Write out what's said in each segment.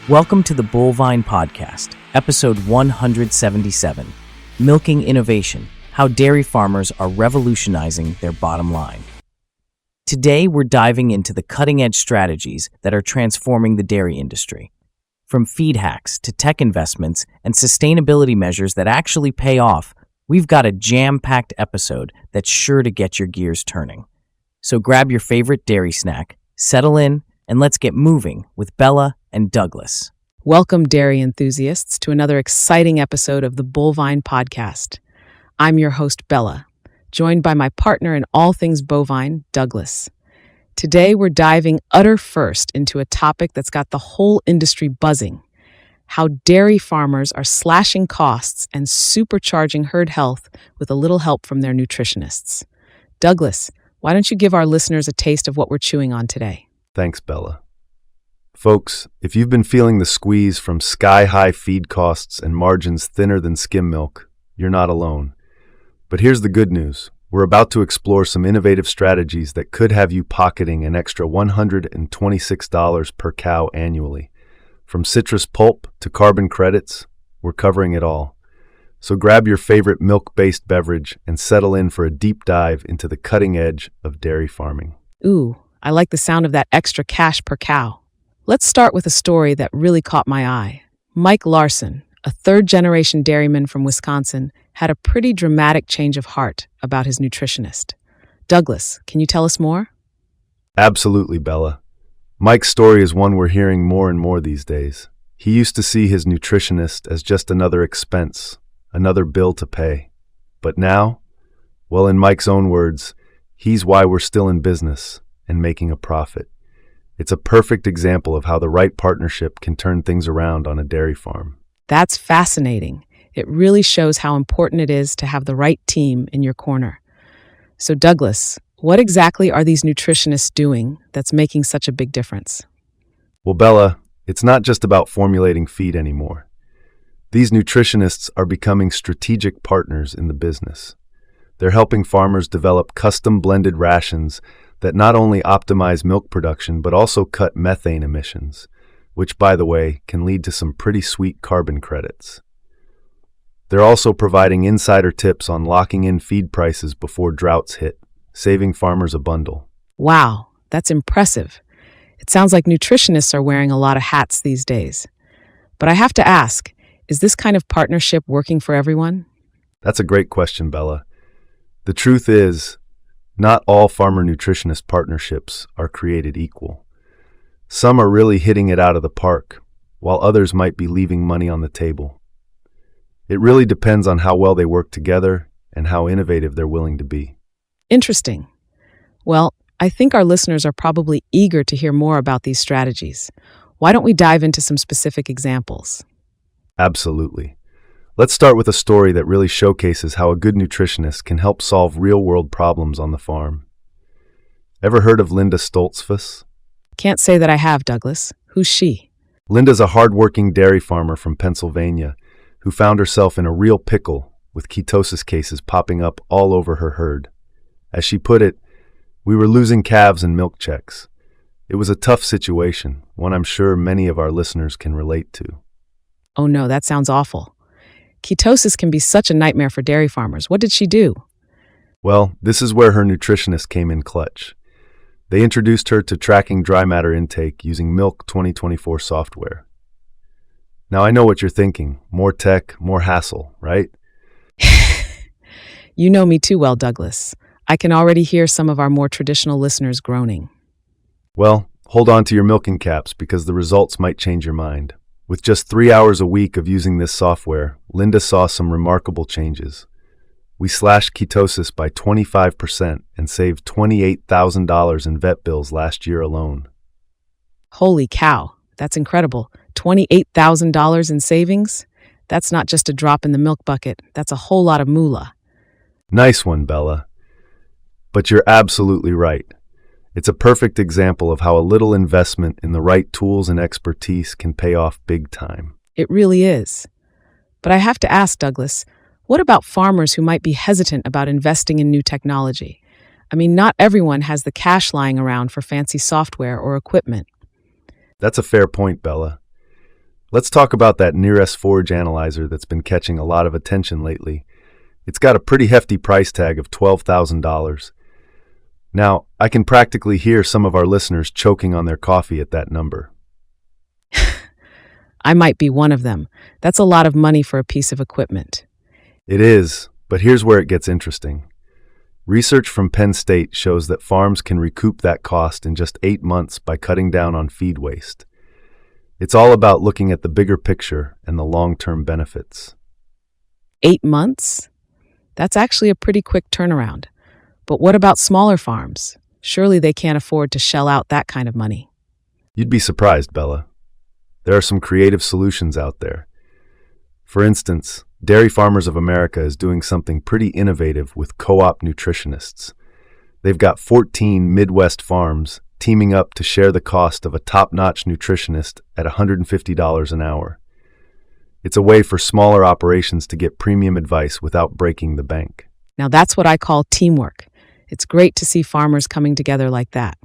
Welcome to the Bullvine Podcast, episode 177, Milking Innovation, How Dairy Farmers Are Revolutionizing Their Bottom Line. Today, we're diving into the cutting-edge strategies that are transforming the dairy industry. From feed hacks to tech investments and sustainability measures that actually pay off, we've got a jam-packed episode that's sure to get your gears turning. So grab your favorite dairy snack, settle in, and let's get moving with Bella and Douglas. Welcome, dairy enthusiasts, to another exciting episode of the Bullvine Podcast. I'm your host, Bella, joined by my partner in all things bovine, Douglas. Today, we're diving utter first into a topic that's got the whole industry buzzing: how dairy farmers are slashing costs and supercharging herd health with a little help from their nutritionists. Douglas, why don't you give our listeners a taste of what we're chewing on today? Thanks, Bella. Folks, if you've been feeling the squeeze from sky-high feed costs and margins thinner than skim milk, you're not alone. But here's the good news. We're about to explore some innovative strategies that could have you pocketing an extra $126 per cow annually. From citrus pulp to carbon credits, we're covering it all. So grab your favorite milk-based beverage and settle in for a deep dive into the cutting edge of dairy farming. Ooh, I like the sound of that extra cash per cow. Let's start with a story that really caught my eye. Mike Larson, a third-generation dairyman from Wisconsin, had a pretty dramatic change of heart about his nutritionist. Douglas, can you tell us more? Absolutely, Bella. Mike's story is one we're hearing more and more these days. He used to see his nutritionist as just another expense, another bill to pay. But now, well, in Mike's own words, he's why we're still in business and making a profit. It's a perfect example of how the right partnership can turn things around on a dairy farm. That's fascinating. It really shows how important it is to have the right team in your corner. So Douglas, what exactly are these nutritionists doing that's making such a big difference? Well, Bella, it's not just about formulating feed anymore. These nutritionists are becoming strategic partners in the business. They're helping farmers develop custom blended rations that not only optimize milk production but also cut methane emissions, which, by the way, can lead to some pretty sweet carbon credits. They're also providing insider tips on locking in feed prices before droughts hit, saving farmers a bundle. Wow, that's impressive. It sounds like nutritionists are wearing a lot of hats these days. But I have to ask, is this kind of partnership working for everyone? That's a great question, Bella. The truth is, not all farmer nutritionist partnerships are created equal. Some are really hitting it out of the park, while others might be leaving money on the table. It really depends on how well they work together and how innovative they're willing to be. Interesting. Well, I think our listeners are probably eager to hear more about these strategies. Why don't we dive into some specific examples? Absolutely. Let's start with a story that really showcases how a good nutritionist can help solve real-world problems on the farm. Ever heard of Linda Stoltzfus? Can't say that I have, Douglas. Who's she? Linda's a hard-working dairy farmer from Pennsylvania who found herself in a real pickle with ketosis cases popping up all over her herd. As she put it, "We were losing calves and milk checks." It was a tough situation, one I'm sure many of our listeners can relate to. Oh no, that sounds awful. Ketosis can be such a nightmare for dairy farmers. What did she do? Well, this is where her nutritionist came in clutch. They introduced her to tracking dry matter intake using Milk 2024 software. Now, I know what you're thinking. More tech, more hassle, right? You know me too well, Douglas. I can already hear some of our more traditional listeners groaning. Well, hold on to your milking caps because the results might change your mind. With just 3 hours a week of using this software, Linda saw some remarkable changes. We slashed ketosis by 25% and saved $28,000 in vet bills last year alone. Holy cow, that's incredible. $28,000 in savings? That's not just a drop in the milk bucket, that's a whole lot of moolah. Nice one, Bella. But you're absolutely right. It's a perfect example of how a little investment in the right tools and expertise can pay off big time. It really is. But I have to ask, Douglas, what about farmers who might be hesitant about investing in new technology? I mean, not everyone has the cash lying around for fancy software or equipment. That's a fair point, Bella. Let's talk about that NIRS forage analyzer that's been catching a lot of attention lately. It's got a pretty hefty price tag of $12,000. Now, I can practically hear some of our listeners choking on their coffee at that number. I might be one of them. That's a lot of money for a piece of equipment. It is, but here's where it gets interesting. Research from Penn State shows that farms can recoup that cost in just 8 months by cutting down on feed waste. It's all about looking at the bigger picture and the long-term benefits. 8 months? That's actually a pretty quick turnaround. But what about smaller farms? Surely they can't afford to shell out that kind of money. You'd be surprised, Bella. There are some creative solutions out there. For instance, Dairy Farmers of America is doing something pretty innovative with co-op nutritionists. They've got 14 Midwest farms teaming up to share the cost of a top-notch nutritionist at $150 an hour. It's a way for smaller operations to get premium advice without breaking the bank. Now that's what I call teamwork. It's great to see farmers coming together like that.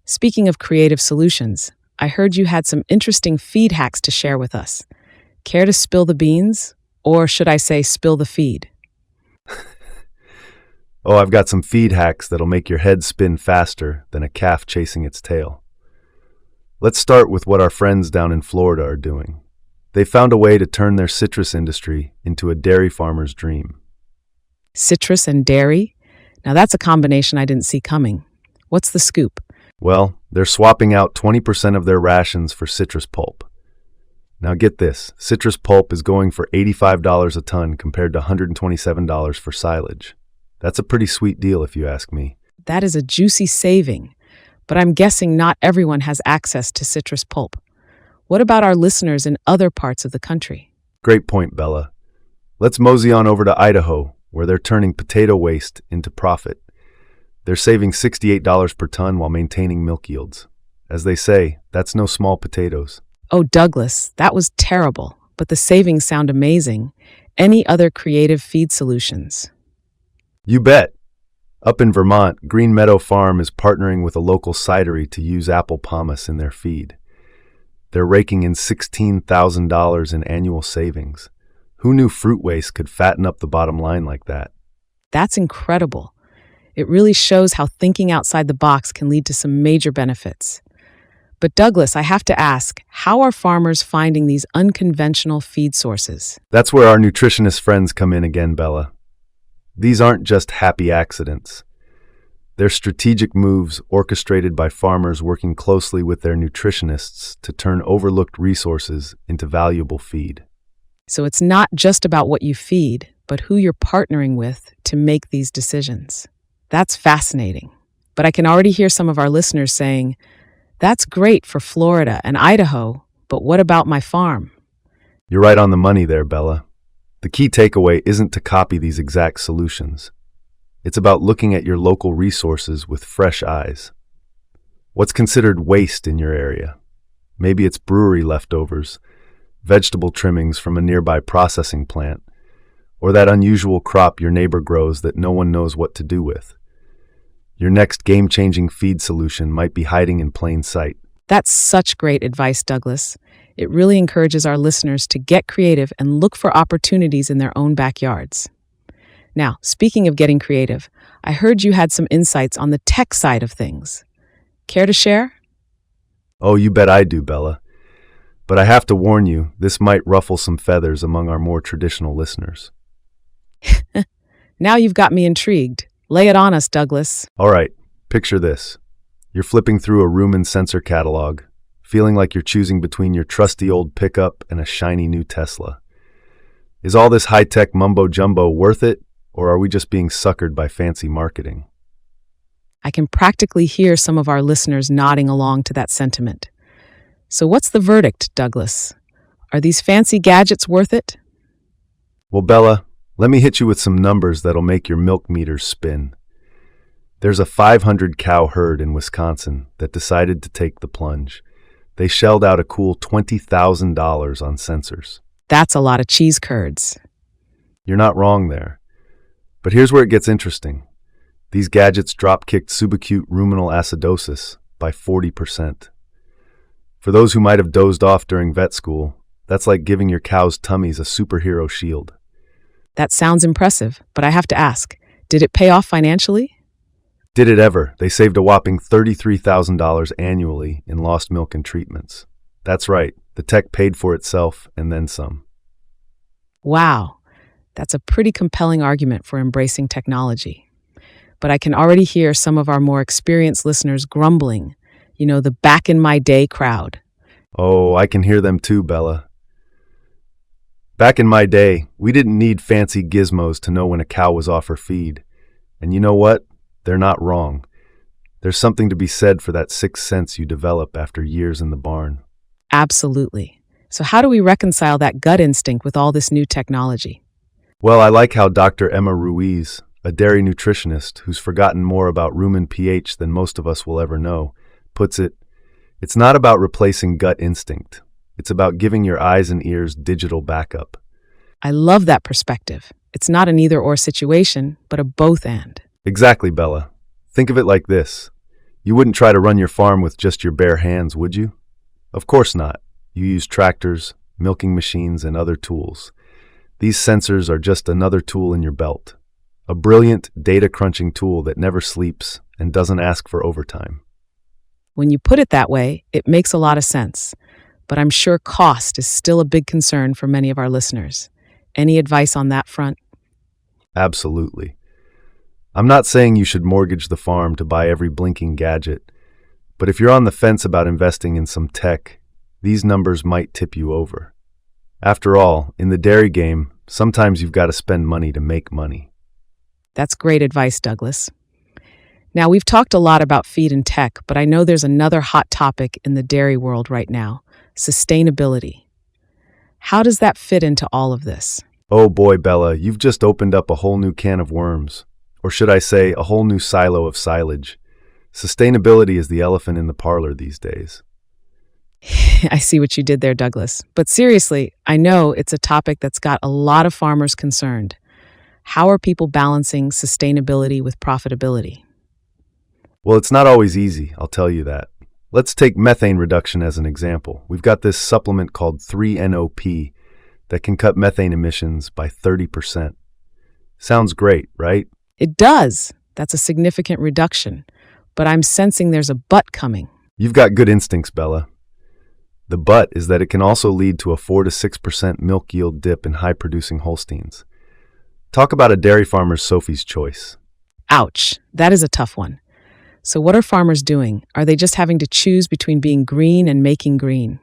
Speaking of creative solutions, I heard you had some interesting feed hacks to share with us. Care to spill the beans? Or should I say spill the feed? Oh, I've got some feed hacks that'll make your head spin faster than a calf chasing its tail. Let's start with what our friends down in Florida are doing. They found a way to turn their citrus industry into a dairy farmer's dream. Citrus and dairy? Now that's a combination I didn't see coming. What's the scoop? Well, they're swapping out 20% of their rations for citrus pulp. Now get this, citrus pulp is going for $85 a ton compared to $127 for silage. That's a pretty sweet deal if you ask me. That is a juicy saving, but I'm guessing not everyone has access to citrus pulp. What about our listeners in other parts of the country? Great point, Bella. Let's mosey on over to Idaho, where they're turning potato waste into profit. They're saving $68 per ton while maintaining milk yields. As they say, that's no small potatoes. Oh, Douglas, that was terrible, but the savings sound amazing. Any other creative feed solutions? You bet. Up in Vermont, Green Meadow Farm is partnering with a local cidery to use apple pomace in their feed. They're raking in $16,000 in annual savings. Who knew fruit waste could fatten up the bottom line like that? That's incredible. It really shows how thinking outside the box can lead to some major benefits. But Douglas, I have to ask, how are farmers finding these unconventional feed sources? That's where our nutritionist friends come in again, Bella. These aren't just happy accidents. They're strategic moves orchestrated by farmers working closely with their nutritionists to turn overlooked resources into valuable feed. So it's not just about what you feed, but who you're partnering with to make these decisions. That's fascinating. But I can already hear some of our listeners saying, that's great for Florida and Idaho, but what about my farm? You're right on the money there, Bella. The key takeaway isn't to copy these exact solutions. It's about looking at your local resources with fresh eyes. What's considered waste in your area? Maybe it's brewery leftovers, vegetable trimmings from a nearby processing plant, or that unusual crop your neighbor grows that no one knows what to do with. Your next game-changing feed solution might be hiding in plain sight. That's such great advice, Douglas. It really encourages our listeners to get creative and look for opportunities in their own backyards. Now, speaking of getting creative, I heard you had some insights on the tech side of things. Care to share? Oh, you bet I do, Bella. But I have to warn you, this might ruffle some feathers among our more traditional listeners. Now you've got me intrigued. Lay it on us, Douglas. All right, picture this. You're flipping through a rumen sensor catalog, feeling like you're choosing between your trusty old pickup and a shiny new Tesla. Is all this high-tech mumbo-jumbo worth it, or are we just being suckered by fancy marketing? I can practically hear some of our listeners nodding along to that sentiment. So what's the verdict, Douglas? Are these fancy gadgets worth it? Well, Bella, let me hit you with some numbers that'll make your milk meters spin. There's a 500-cow herd in Wisconsin that decided to take the plunge. They shelled out a cool $20,000 on sensors. That's a lot of cheese curds. You're not wrong there. But here's where it gets interesting. These gadgets drop-kicked subacute ruminal acidosis by 40%. For those who might have dozed off during vet school, that's like giving your cow's tummies a superhero shield. That sounds impressive, but I have to ask, did it pay off financially? Did it ever? They saved a whopping $33,000 annually in lost milk and treatments. That's right, the tech paid for itself and then some. Wow, that's a pretty compelling argument for embracing technology. But I can already hear some of our more experienced listeners grumbling, the back in my day crowd. Oh, I can hear them too, Bella. Back in my day, we didn't need fancy gizmos to know when a cow was off her feed. And you know what? They're not wrong. There's something to be said for that sixth sense you develop after years in the barn. Absolutely. So how do we reconcile that gut instinct with all this new technology? Well, I like how Dr. Emma Ruiz, a dairy nutritionist who's forgotten more about rumen pH than most of us will ever know, puts it, it's not about replacing gut instinct. It's about giving your eyes and ears digital backup. I love that perspective. It's not an either-or situation, but a both-and. Exactly, Bella. Think of it like this. You wouldn't try to run your farm with just your bare hands, would you? Of course not. You use tractors, milking machines, and other tools. These sensors are just another tool in your belt. A brilliant data-crunching tool that never sleeps and doesn't ask for overtime. When you put it that way, it makes a lot of sense. But I'm sure cost is still a big concern for many of our listeners. Any advice on that front? Absolutely. I'm not saying you should mortgage the farm to buy every blinking gadget, but if you're on the fence about investing in some tech, these numbers might tip you over. After all, in the dairy game, sometimes you've got to spend money to make money. That's great advice, Douglas. Now, we've talked a lot about feed and tech, but I know there's another hot topic in the dairy world right now: sustainability. How does that fit into all of this? Oh boy, Bella, you've just opened up a whole new can of worms. Or should I say, a whole new silo of silage. Sustainability is the elephant in the parlor these days. I see what you did there, Douglas. But seriously, I know it's a topic that's got a lot of farmers concerned. How are people balancing sustainability with profitability? Well, it's not always easy, I'll tell you that. Let's take methane reduction as an example. We've got this supplement called 3-NOP that can cut methane emissions by 30%. Sounds great, right? It does. That's a significant reduction. But I'm sensing there's a but coming. You've got good instincts, Bella. The but is that it can also lead to a 4 to 6% milk yield dip in high-producing Holsteins. Talk about a dairy farmer's Sophie's choice. Ouch, that is a tough one. So what are farmers doing? Are they just having to choose between being green and making green?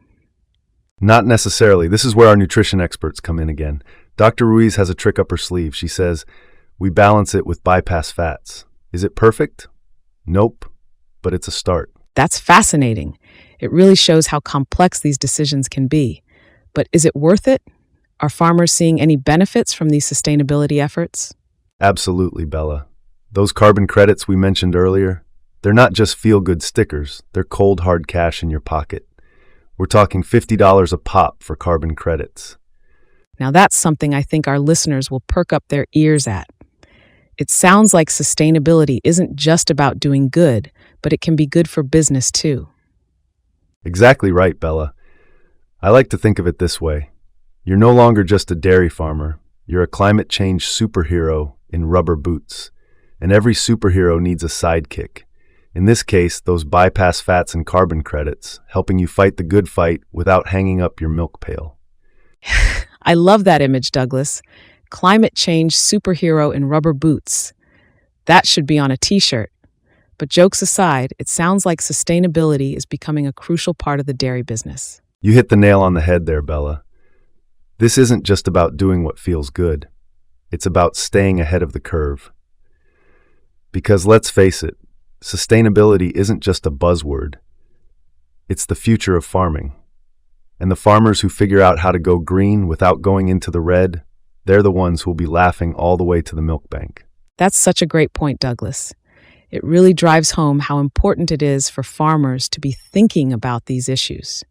Not necessarily. This is where our nutrition experts come in again. Dr. Ruiz has a trick up her sleeve. She says, we balance it with bypass fats. Is it perfect? Nope, but it's a start. That's fascinating. It really shows how complex these decisions can be. But is it worth it? Are farmers seeing any benefits from these sustainability efforts? Absolutely, Bella. Those carbon credits we mentioned earlier, they're not just feel-good stickers. They're cold, hard cash in your pocket. We're talking $50 a pop for carbon credits. Now that's something I think our listeners will perk up their ears at. It sounds like sustainability isn't just about doing good, but it can be good for business too. Exactly right, Bella. I like to think of it this way. You're no longer just a dairy farmer. You're a climate change superhero in rubber boots. And every superhero needs a sidekick. In this case, those bypass fats and carbon credits, helping you fight the good fight without hanging up your milk pail. I love that image, Douglas. Climate change superhero in rubber boots. That should be on a t-shirt. But jokes aside, it sounds like sustainability is becoming a crucial part of the dairy business. You hit the nail on the head there, Bella. This isn't just about doing what feels good. It's about staying ahead of the curve. Because let's face it, sustainability isn't just a buzzword. It's the future of farming. And the farmers who figure out how to go green without going into the red, they're the ones who'll be laughing all the way to the milk bank. That's such a great point, Douglas. It really drives home how important it is for farmers to be thinking about these issues.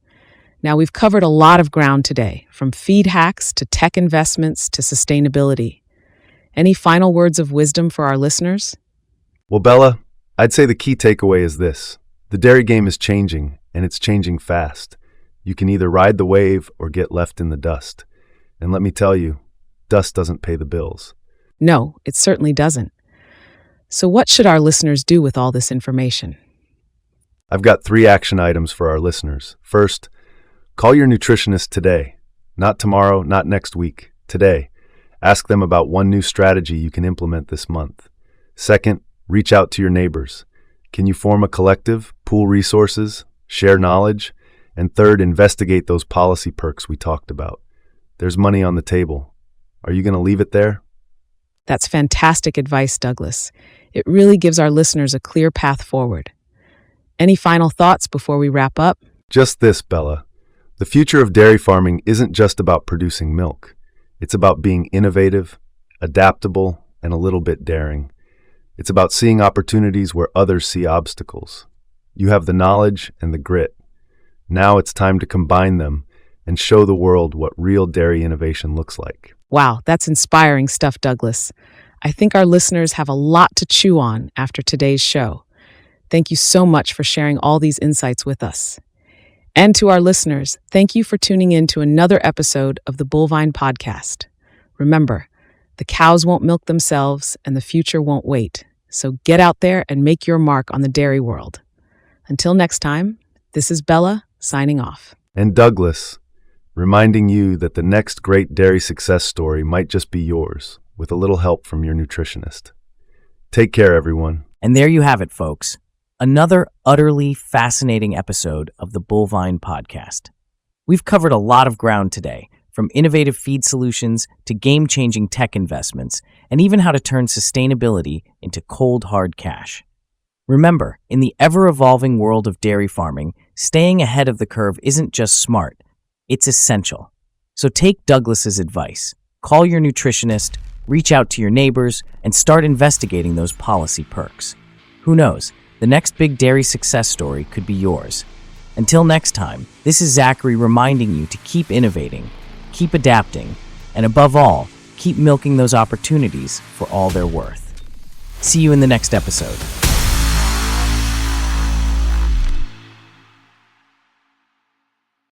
Now, we've covered a lot of ground today, from feed hacks to tech investments to sustainability. Any final words of wisdom for our listeners? Well, Bella, I'd say the key takeaway is this. The dairy game is changing, and it's changing fast. You can either ride the wave or get left in the dust. And let me tell you, dust doesn't pay the bills. No, it certainly doesn't. So what should our listeners do with all this information? I've got 3 action items for our listeners. First, call your nutritionist today. Not tomorrow, not next week. Today. Ask them about one new strategy you can implement this month. Second, reach out to your neighbors. Can you form a collective, pool resources, share knowledge? And third, investigate those policy perks we talked about. There's money on the table. Are you going to leave it there? That's fantastic advice, Douglas. It really gives our listeners a clear path forward. Any final thoughts before we wrap up? Just this, Bella. The future of dairy farming isn't just about producing milk. It's about being innovative, adaptable, and a little bit daring. It's about seeing opportunities where others see obstacles. You have the knowledge and the grit. Now it's time to combine them and show the world what real dairy innovation looks like. Wow, that's inspiring stuff, Douglas. I think our listeners have a lot to chew on after today's show. Thank you so much for sharing all these insights with us. And to our listeners, thank you for tuning in to another episode of the Bullvine Podcast. Remember, the cows won't milk themselves and the future won't wait. So get out there and make your mark on the dairy world. Until next time, this is Bella signing off. And Douglas, reminding you that the next great dairy success story might just be yours, with a little help from your nutritionist. Take care, everyone. And there you have it, folks. Another utterly fascinating episode of the Bullvine Podcast. We've covered a lot of ground today, from innovative feed solutions to game-changing tech investments, and even how to turn sustainability into cold, hard cash. Remember, in the ever-evolving world of dairy farming, staying ahead of the curve isn't just smart, it's essential. So take Douglas's advice. Call your nutritionist, reach out to your neighbors, and start investigating those policy perks. Who knows? The next big dairy success story could be yours. Until next time, this is Zachary reminding you to keep innovating, keep adapting, and above all, keep milking those opportunities for all they're worth. See you in the next episode.